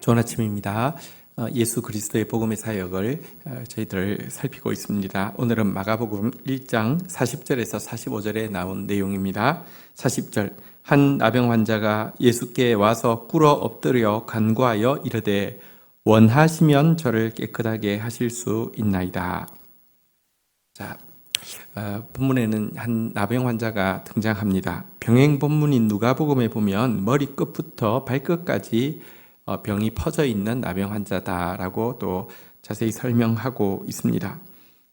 좋은 아침입니다. 예수 그리스도의 복음의 사역을 저희들 살피고 있습니다. 오늘은 마가복음 1장 40절에서 45절에 나온 내용입니다. 40절, 한 나병 환자가 예수께 와서 꿇어 엎드려 간구하여 이르되 원하시면 저를 깨끗하게 하실 수 있나이다. 자, 본문에는 한 나병 환자가 등장합니다. 병행 본문인 누가복음에 보면 머리끝부터 발끝까지 병이 퍼져 있는 나병 환자다라고 또 자세히 설명하고 있습니다.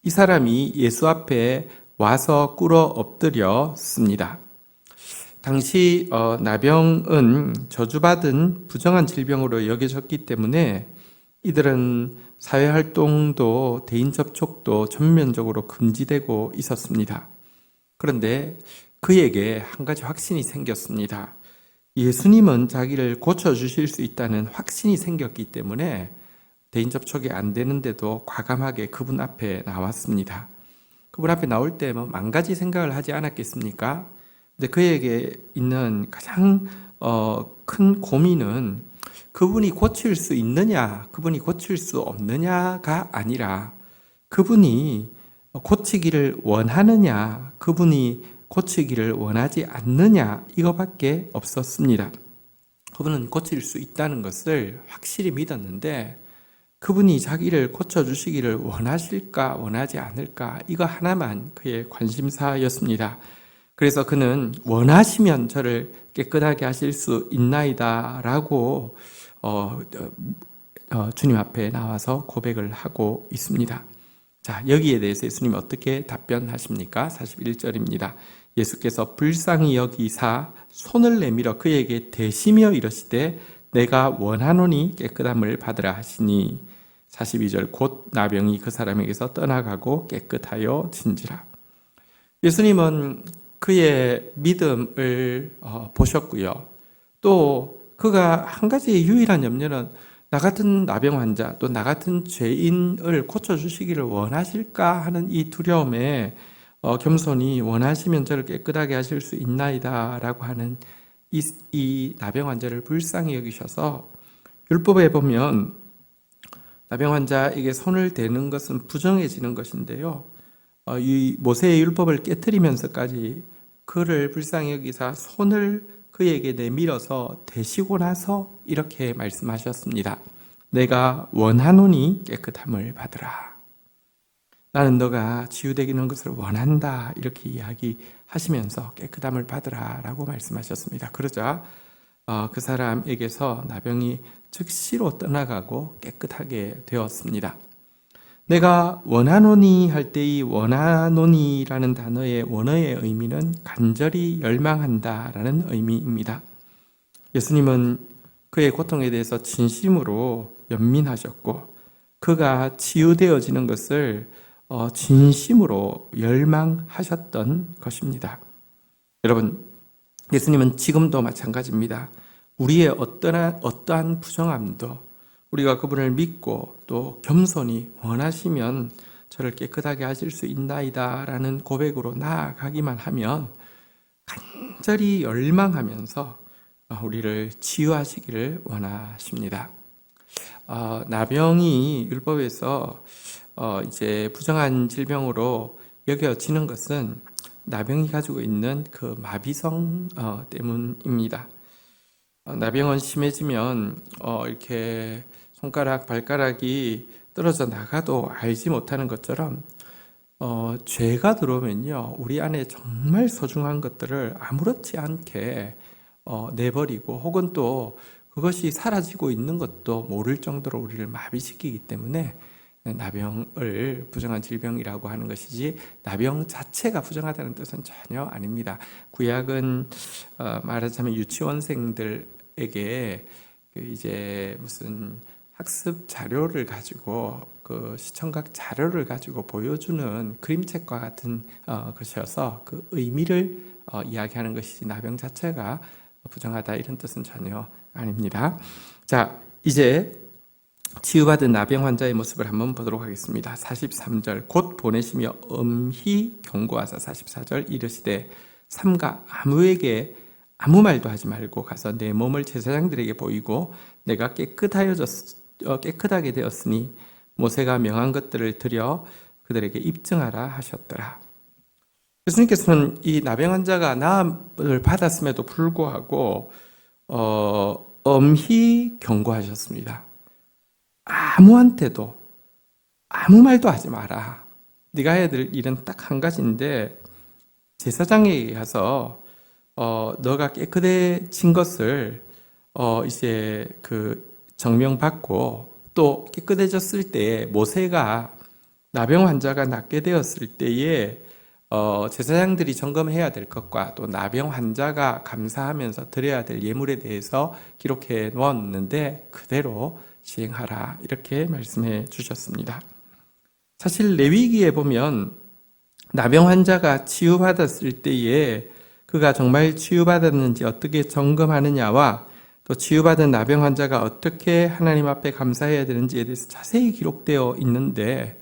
이 사람이 예수 앞에 와서 꿇어 엎드렸습니다. 당시 나병은 저주받은 부정한 질병으로 여겨졌기 때문에 이들은 사회활동도 대인 접촉도 전면적으로 금지되고 있었습니다. 그런데 그에게 한 가지 확신이 생겼습니다. 예수님은 자기를 고쳐주실 수 있다는 확신이 생겼기 때문에 대인 접촉이 안 되는데도 과감하게 그분 앞에 나왔습니다. 그분 앞에 나올 때 만 가지 생각을 하지 않았겠습니까? 근데 그에게 있는 가장 큰 고민은 그분이 고칠 수 있느냐, 그분이 고칠 수 없느냐가 아니라 그분이 고치기를 원하느냐, 그분이 고치기를 원하지 않느냐, 이거밖에 없었습니다. 그분은 고칠 수 있다는 것을 확실히 믿었는데 그분이 자기를 고쳐주시기를 원하실까 원하지 않을까, 이거 하나만 그의 관심사였습니다. 그래서 그는 원하시면 저를 깨끗하게 하실 수 있나이다 라고 주님 앞에 나와서 고백을 하고 있습니다. 자, 여기에 대해서 예수님 어떻게 답변하십니까? 41절입니다. 예수께서 불쌍히 여기사 손을 내밀어 그에게 대시며 이르시되 내가 원하노니 깨끗함을 받으라 하시니 42절 곧 나병이 그 사람에게서 떠나가고 깨끗하여 진지라. 예수님은 그의 믿음을 보셨고요. 또 그가 한 가지 유일한 염려는 나 같은 나병 환자, 또 나 같은 죄인을 고쳐주시기를 원하실까 하는 이 두려움에 겸손히 원하시면 저를 깨끗하게 하실 수 있나이다 라고 하는 이 나병 환자를 불쌍히 여기셔서, 율법에 보면 나병 환자에게 손을 대는 것은 부정해지는 것인데요. 이 모세의 율법을 깨트리면서까지 그를 불쌍히 여기사 손을 그에게 내밀어서 대시고 나서 이렇게 말씀하셨습니다. 내가 원하노니 깨끗함을 받으라. 나는 너가 치유되기는 것을 원한다. 이렇게 이야기하시면서 깨끗함을 받으라 라고 말씀하셨습니다. 그러자 그 사람에게서 나병이 즉시로 떠나가고 깨끗하게 되었습니다. 내가 원하노니 할 때 이 원하노니라는 단어의 원어의 의미는 간절히 열망한다 라는 의미입니다. 예수님은 그의 고통에 대해서 진심으로 연민하셨고 그가 치유되어지는 것을 진심으로 열망하셨던 것입니다. 여러분, 예수님은 지금도 마찬가지입니다. 우리의 어떠한 부정함도 우리가 그분을 믿고 또 겸손히 원하시면 저를 깨끗하게 하실 수 있나이다 라는 고백으로 나아가기만 하면 간절히 열망하면서 우리를 치유하시기를 원하십니다. 나병이 율법에서 이제 부정한 질병으로 여겨지는 것은 나병이 가지고 있는 그 마비성 때문입니다. 나병은 심해지면 이렇게 손가락, 발가락이 떨어져 나가도 알지 못하는 것처럼 죄가 들어오면요, 우리 안에 정말 소중한 것들을 아무렇지 않게 내버리고 혹은 또 그것이 사라지고 있는 것도 모를 정도로 우리를 마비시키기 때문에 나병을 부정한 질병이라고 하는 것이지 나병 자체가 부정하다는 뜻은 전혀 아닙니다. 구약은 말하자면 유치원생들에게 이제 무슨 학습 자료를 가지고 그 시청각 자료를 가지고 보여주는 그림책과 같은 것이어서 그 의미를 이야기하는 것이지 나병 자체가 부정하다 이런 뜻은 전혀 아닙니다. 자, 이제 치유받은 나병 환자의 모습을 한번 보도록 하겠습니다. 43절 곧 보내시며 엄히 경고하사 44절 이르시되 삼가 아무에게 아무 말도 하지 말고 가서 내 몸을 제사장들에게 보이고 내가 깨끗하게 되었으니 모세가 명한 것들을 드려 그들에게 입증하라 하셨더라. 예수님께서는 이 나병 환자가 나음을 받았음에도 불구하고 엄히 경고하셨습니다. 아무한테도 아무 말도 하지 마라. 네가 해야 될 일은 딱 한 가지인데 제사장에게 가서 너가 깨끗해진 것을 이제 그 증명받고 또 깨끗해졌을 때 모세가 나병 환자가 낫게 되었을 때에 제사장들이 점검해야 될 것과 또 나병 환자가 감사하면서 드려야 될 예물에 대해서 기록해 놓았는데 그대로 시행하라 이렇게 말씀해 주셨습니다. 사실 레위기에 보면 나병 환자가 치유받았을 때에 그가 정말 치유받았는지 어떻게 점검하느냐와 또 치유받은 나병 환자가 어떻게 하나님 앞에 감사해야 되는지에 대해서 자세히 기록되어 있는데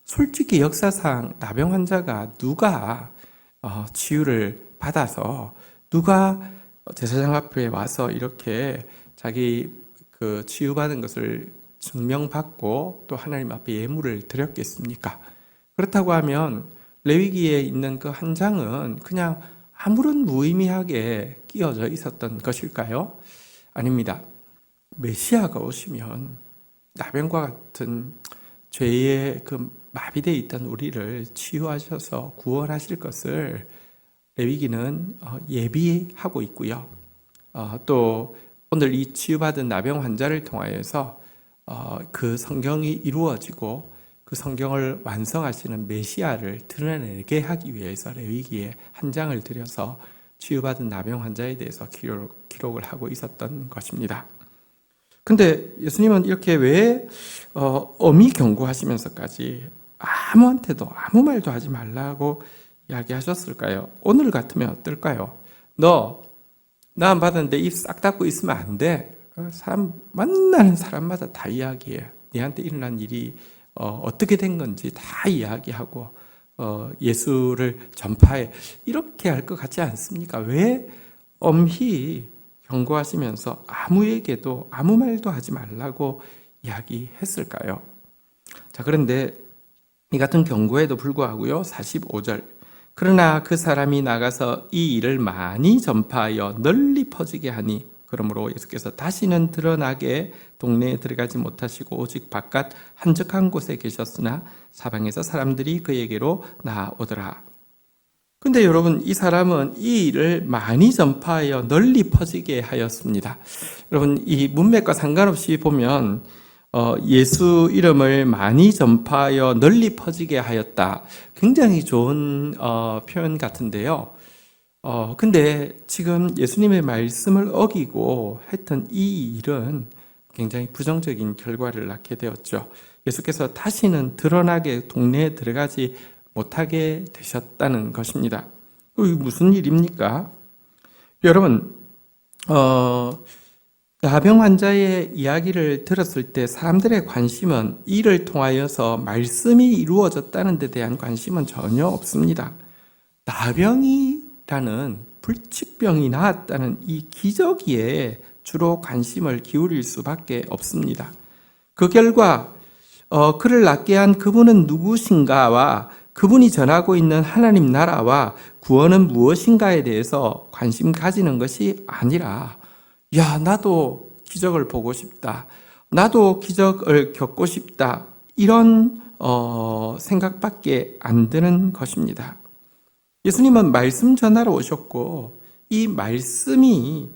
솔직히 역사상 나병 환자가 누가 치유를 받아서 누가 제사장 앞에 와서 이렇게 자기 그 치유받은 것을 증명받고 또 하나님 앞에 예물을 드렸겠습니까? 그렇다고 하면 레위기에 있는 그 한 장은 그냥 아무런 무의미하게 끼어져 있었던 것일까요? 아닙니다. 메시아가 오시면 나병과 같은 죄의 그 마비되어 있던 우리를 치유하셔서 구원하실 것을 레위기는 예비하고 있고요. 또 오늘 이 치유받은 나병 환자를 통하여서 그 성경이 이루어지고 그 성경을 완성하시는 메시아를 드러내게 하기 위해서 레위기에 한 장을 들여서 치유받은 나병 환자에 대해서 기록을 하고 있었던 것입니다. 근데 예수님은 이렇게 왜 엄히 경고하시면서까지 아무한테도 아무 말도 하지 말라고 이야기하셨을까요? 오늘 같으면 어떨까요? 너 나음 받았는데 입 싹 닫고 있으면 안 돼. 사람 만나는 사람마다 다 이야기해. 네한테 일어난 일이 어떻게 된 건지 다 이야기하고 예수를 전파해. 이렇게 할 것 같지 않습니까? 왜 엄히 경고하시면서 아무에게도 아무 말도 하지 말라고 이야기했을까요? 자, 그런데 이 같은 경고에도 불구하고요, 45절. 그러나 그 사람이 나가서 이 일을 많이 전파하여 널리 퍼지게 하니, 그러므로 예수께서 다시는 드러나게 동네에 들어가지 못하시고 오직 바깥 한적한 곳에 계셨으나 사방에서 사람들이 그에게로 나아오더라. 근데 여러분, 이 사람은 이 일을 많이 전파하여 널리 퍼지게 하였습니다. 여러분, 이 문맥과 상관없이 보면 예수 이름을 많이 전파하여 널리 퍼지게 하였다. 굉장히 좋은 표현 같은데요. 근데 지금 예수님의 말씀을 어기고 했던 이 일은 굉장히 부정적인 결과를 낳게 되었죠. 예수께서 다시는 드러나게 동네에 들어가지 못하게 되셨다는 것입니다. 이게 무슨 일입니까? 여러분, 나병 환자의 이야기를 들었을 때 사람들의 관심은 이를 통하여서 말씀이 이루어졌다는 데 대한 관심은 전혀 없습니다. 나병이라는 불치병이 나았다는 이 기적에 주로 관심을 기울일 수밖에 없습니다. 그 결과 그를 낫게 한 그분은 누구신가와 그분이 전하고 있는 하나님 나라와 구원은 무엇인가에 대해서 관심 가지는 것이 아니라 야, 나도 기적을 보고 싶다. 나도 기적을 겪고 싶다. 이런 생각밖에 안 드는 것입니다. 예수님은 말씀 전하러 오셨고 이 말씀이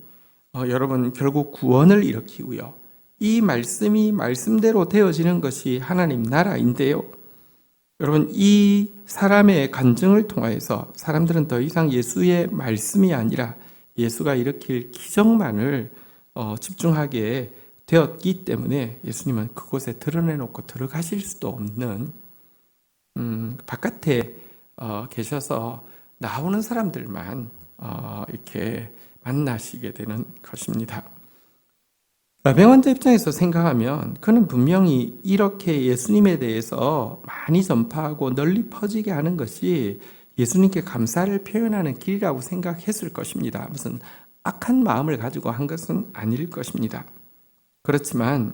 여러분 결국 구원을 일으키고요. 이 말씀이 말씀대로 되어지는 것이 하나님 나라인데요. 여러분, 이 사람의 간증을 통해서 사람들은 더 이상 예수의 말씀이 아니라 예수가 일으킬 기적만을 집중하게 되었기 때문에 예수님은 그곳에 드러내놓고 들어가실 수도 없는 바깥에 계셔서 나오는 사람들만 이렇게 만나시게 되는 것입니다. 나병 환자 입장에서 생각하면 그는 분명히 이렇게 예수님에 대해서 많이 전파하고 널리 퍼지게 하는 것이 예수님께 감사를 표현하는 길이라고 생각했을 것입니다. 무슨 악한 마음을 가지고 한 것은 아닐 것입니다. 그렇지만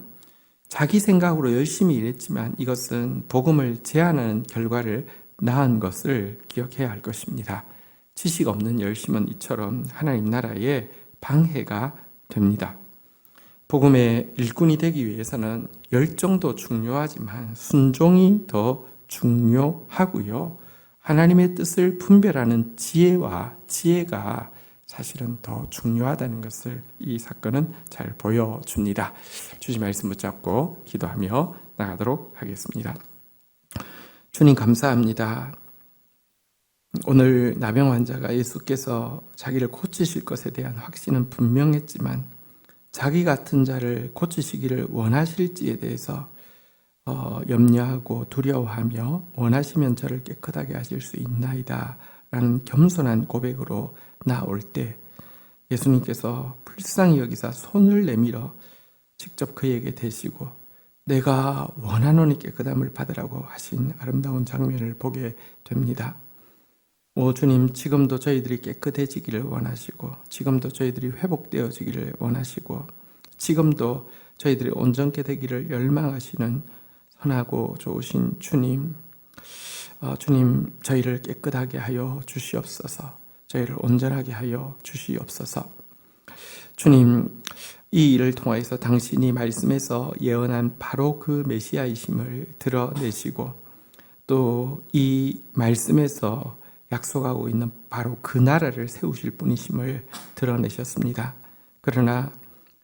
자기 생각으로 열심히 일했지만 이것은 복음을 제한하는 결과를 낳은 것을 기억해야 할 것입니다. 지식 없는 열심은 이처럼 하나님 나라에 방해가 됩니다. 복음의 일꾼이 되기 위해서는 열정도 중요하지만 순종이 더 중요하고요. 하나님의 뜻을 분별하는 지혜가 사실은 더 중요하다는 것을 이 사건은 잘 보여줍니다. 주신 말씀 붙잡고 기도하며 나가도록 하겠습니다. 주님 감사합니다. 오늘 나병 환자가 예수께서 자기를 고치실 것에 대한 확신은 분명했지만 자기 같은 자를 고치시기를 원하실지에 대해서 염려하고 두려워하며 원하시면 저를 깨끗하게 하실 수 있나이다 라는 겸손한 고백으로 나올 때 예수님께서 불쌍히 여기사 손을 내밀어 직접 그에게 대시고 내가 원하노니 깨끗함을 받으라고 하신 아름다운 장면을 보게 됩니다. 오 주님, 지금도 저희들이 깨끗해지기를 원하시고 지금도 저희들이 회복되어지기를 원하시고 지금도 저희들이 온전케 되기를 열망하시는 선하고 좋으신 주님, 주님 저희를 깨끗하게 하여 주시옵소서. 저희를 온전하게 하여 주시옵소서. 주님, 이 일을 통하여서 당신이 말씀에서 예언한 바로 그 메시아이심을 드러내시고 또 이 말씀에서 약속하고 있는 바로 그 나라를 세우실 분이심을 드러내셨습니다. 그러나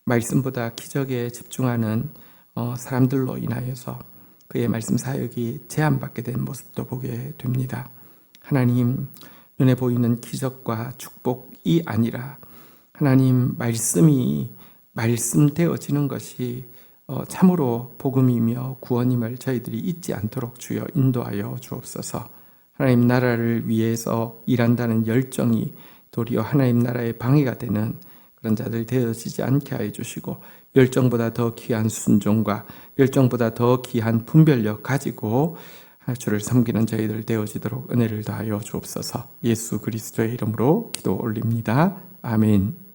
말씀보다 기적에 집중하는 사람들로 인하여서 그의 말씀 사역이 제한받게 된 모습도 보게 됩니다. 하나님, 눈에 보이는 기적과 축복이 아니라 하나님 말씀이 말씀되어지는 것이 참으로 복음이며 구원임을 저희들이 잊지 않도록 주여 인도하여 주옵소서. 하나님 나라를 위해서 일한다는 열정이 도리어 하나님 나라의 방해가 되는 그런 자들 되어지지 않게 하여 주시고 열정보다 더 귀한 순종과 열정보다 더 귀한 분별력 가지고 주를 섬기는 저희들 되어지도록 은혜를 더하여 주옵소서. 예수 그리스도의 이름으로 기도 올립니다. 아멘.